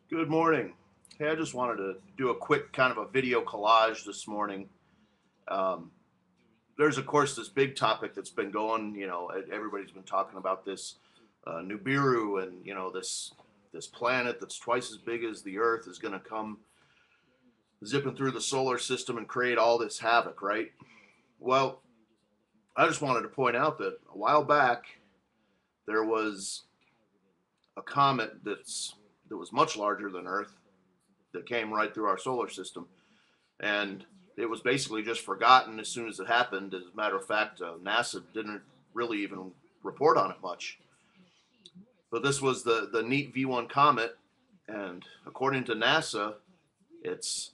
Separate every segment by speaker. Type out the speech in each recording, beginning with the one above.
Speaker 1: Good morning. Hey, I just wanted to do a quick kind of a video collage this morning. Um, there's, of course, this big topic that's been going. Everybody's been talking about this Nibiru, and this planet that's twice as big as the Earth is going to come zipping through the solar system and create all this havoc, right? Well, I just wanted to point out that a while back there was a comet that was much larger than Earth that came right through our solar system, and it was basically just forgotten as soon as it happened. As a matter of fact, NASA didn't really even report on it much. But this was the neat V1 comet, and according to NASA, it's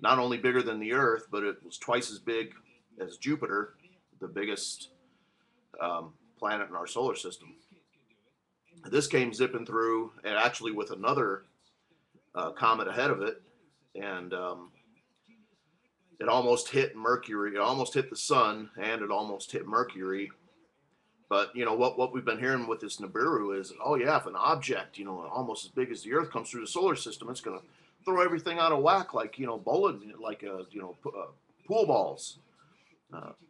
Speaker 1: not only bigger than the Earth, but it was twice as big as Jupiter, the biggest planet in our solar system. This came zipping through, and actually with another comet ahead of it, and it almost hit Mercury. It almost hit the sun, and it almost hit Mercury. But what we've been hearing with this Nibiru is, oh yeah, if an object almost as big as the Earth comes through the solar system, it's going to throw everything out of whack, like bowling, like pool balls,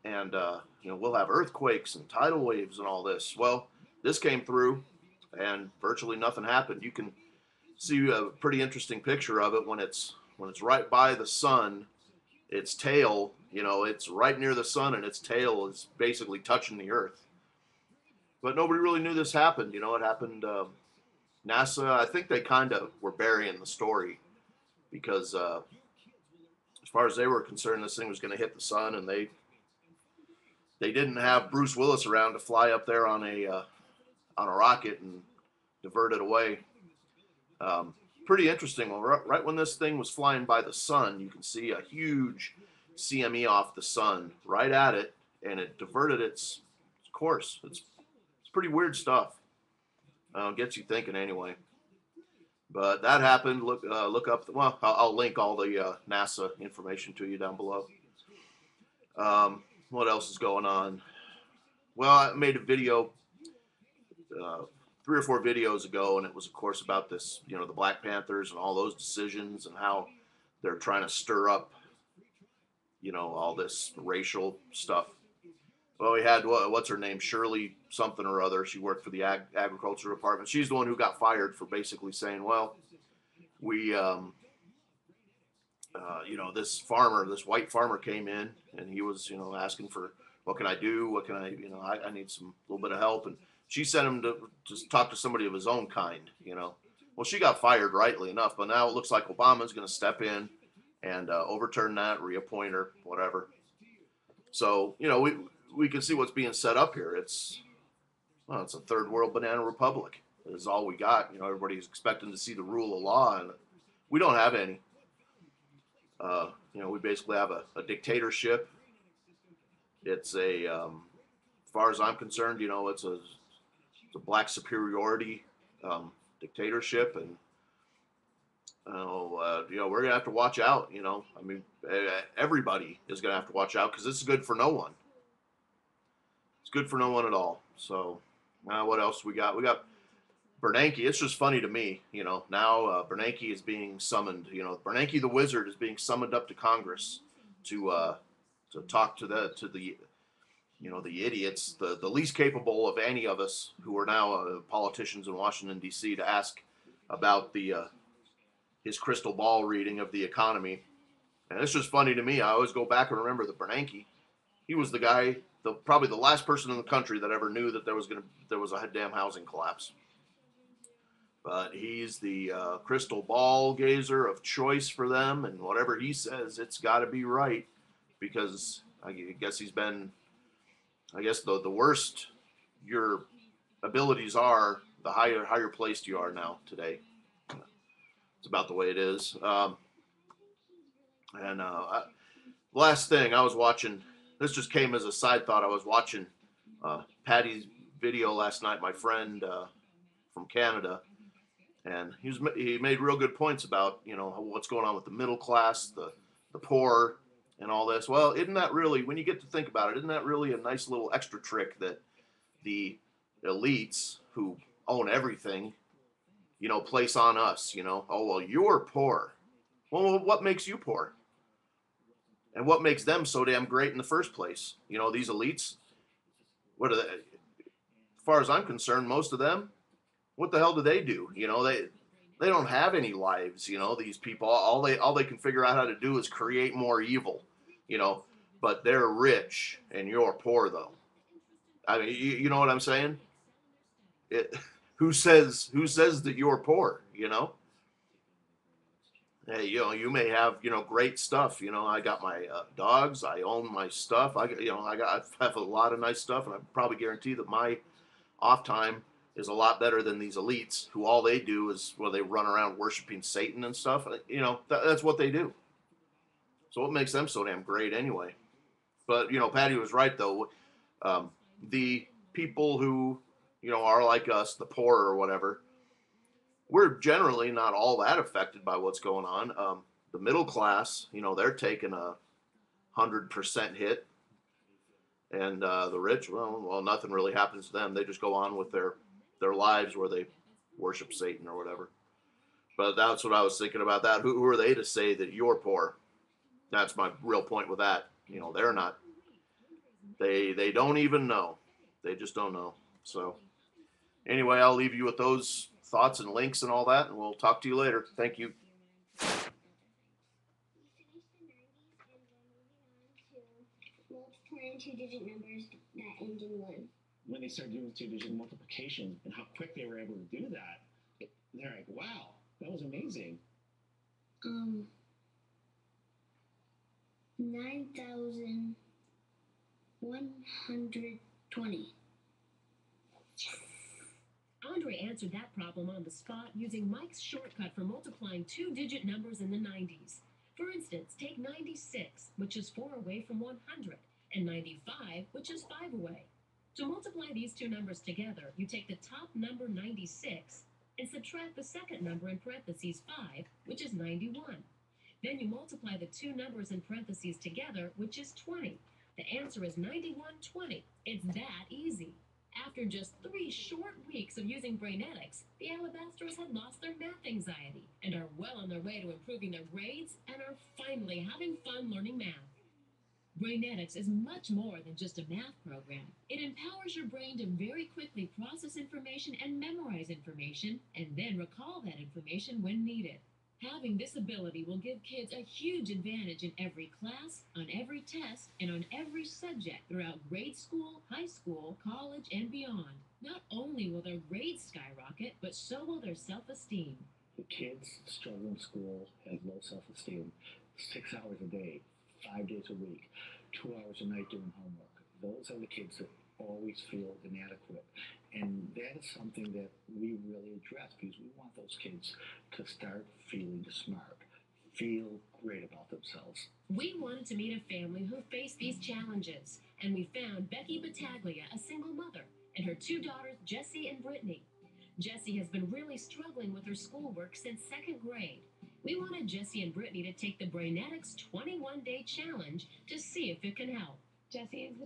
Speaker 1: and we'll have earthquakes and tidal waves and all this. Well, this came through, and virtually nothing happened. You can see a pretty interesting picture of it when it's right by the sun. Its tail, it's right near the sun, and its tail is basically touching the Earth. But nobody really knew this happened. It happened. NASA, I think they kind of were burying the story because, as far as they were concerned, this thing was going to hit the sun, and they didn't have Bruce Willis around to fly up there on a rocket and divert it away. Pretty interesting. Well, right when this thing was flying by the sun, you can see a huge CME off the sun right at it, and it diverted its course. It's pretty weird stuff. Gets you thinking anyway. But that happened. Look up. Well, I'll link all the NASA information to you down below. What else is going on? Well, I made a video uh, 3 or 4 videos ago, and it was, of course, about this, the Black Panthers and all those decisions and how they're trying to stir up, all this racial stuff. Well, we had what's her name, Shirley something or other. She worked for the agriculture department. She's the one who got fired for basically saying, "Well, we, this farmer, this white farmer came in, and he was, asking for what can I do? What can I need some little bit of help." And she sent him to just talk to somebody of his own kind. Well, she got fired, rightly enough, but now it looks like Obama's going to step in and overturn that, reappoint her, whatever. So we can see what's being set up here. It's a third world banana republic. Is all we got. Everybody's expecting to see the rule of law, and we don't have any. We basically have a dictatorship. It's as far as I'm concerned, it's a black superiority dictatorship, and we're gonna have to watch out. I mean, everybody is gonna have to watch out because this is good for no one. It's good for no one at all. So, what else we got? We got Bernanke. It's just funny to me, now Bernanke is being summoned. Bernanke the wizard is being summoned up to Congress to talk to the idiots, the least capable of any of us who are now politicians in Washington D.C. to ask about his crystal ball reading of the economy. And it's just funny to me. I always go back and remember that Bernanke, he was the guy, probably the last person in the country that ever knew that there was a damn housing collapse. But he's the crystal ball gazer of choice for them, and whatever he says, it's got to be right, because I guess the worse your abilities are, the higher placed you are now today. It's about the way it is. And last thing I was watching, this just came as a side thought. I was watching Patty's video last night, my friend from Canada, and he made real good points about what's going on with the middle class, the poor, and all this. Well, isn't that really, when you get to think about it, isn't that really a nice little extra trick that the elites who own everything, place on us. Oh, well, you're poor. Well, what makes you poor? And what makes them so damn great in the first place? These elites, what are they? As far as I'm concerned, most of them, what the hell do they do? They don't have any lives. These people, all they can figure out how to do is create more evil. You know, but they're rich and you're poor though. I mean, you know what I'm saying? It, who says that you're poor? Hey, you may have great stuff. I got my dogs. I own my stuff. I have a lot of nice stuff, and I probably guarantee that my off time is a lot better than these elites who all they do is they run around worshiping Satan and stuff. That's what they do. So what makes them so damn great anyway? But Patty was right though. Um, the people who are like us, the poor or whatever, we're generally not all that affected by what's going on. The middle class, they're taking 100% hit, and the rich, well, nothing really happens to them. They just go on with their lives where they worship Satan or whatever. But that's what I was thinking about that. Who are they to say that you're poor? That's my real point with that. They're not. They don't even know. They just don't know. So anyway, I'll leave you with those thoughts and links and all that, and we'll talk to you later. Thank you.
Speaker 2: Multiplying two-digit numbers that end in 1. When they started doing two-digit multiplication and how quick they were able to do that, they're like, wow, that was amazing. 9,120.
Speaker 3: Andre answered that problem on the spot using Mike's shortcut for multiplying two-digit numbers in the 90s. For instance, take 96, which is 4 away from 100, and 95, which is 5 away. To multiply these two numbers together, you take the top number 96 and subtract the second number in parentheses 5, which is 91. Then you multiply the two numbers in parentheses together, which is 20. The answer is 9120. It's that easy. After just 3 short weeks of using Brainetics, the Alabasters had lost their math anxiety and are well on their way to improving their grades and are finally having fun learning math. Brainetics is much more than just a math program. It empowers your brain to very quickly process information and memorize information, and then recall that information when needed. Having this ability will give kids a huge advantage in every class, on every test, and on every subject throughout grade school, high school, college, and beyond. Not only will their grades skyrocket, but so will their self-esteem.
Speaker 2: The kids struggle in school, have low self-esteem, 6 hours a day, 5 days a week, 2 hours a night doing homework. Those are the kids that always feel inadequate. And that is something that we really address because we want those kids to start feeling smart, feel great about themselves.
Speaker 3: We wanted to meet a family who faced these challenges, and we found Becky Battaglia, a single mother, and her 2 daughters, Jessie and Brittany. Jessie has been really struggling with her schoolwork since 2nd grade. We wanted Jessie and Brittany to take the Brainetics 21-day challenge to see if it can help. Jessie is the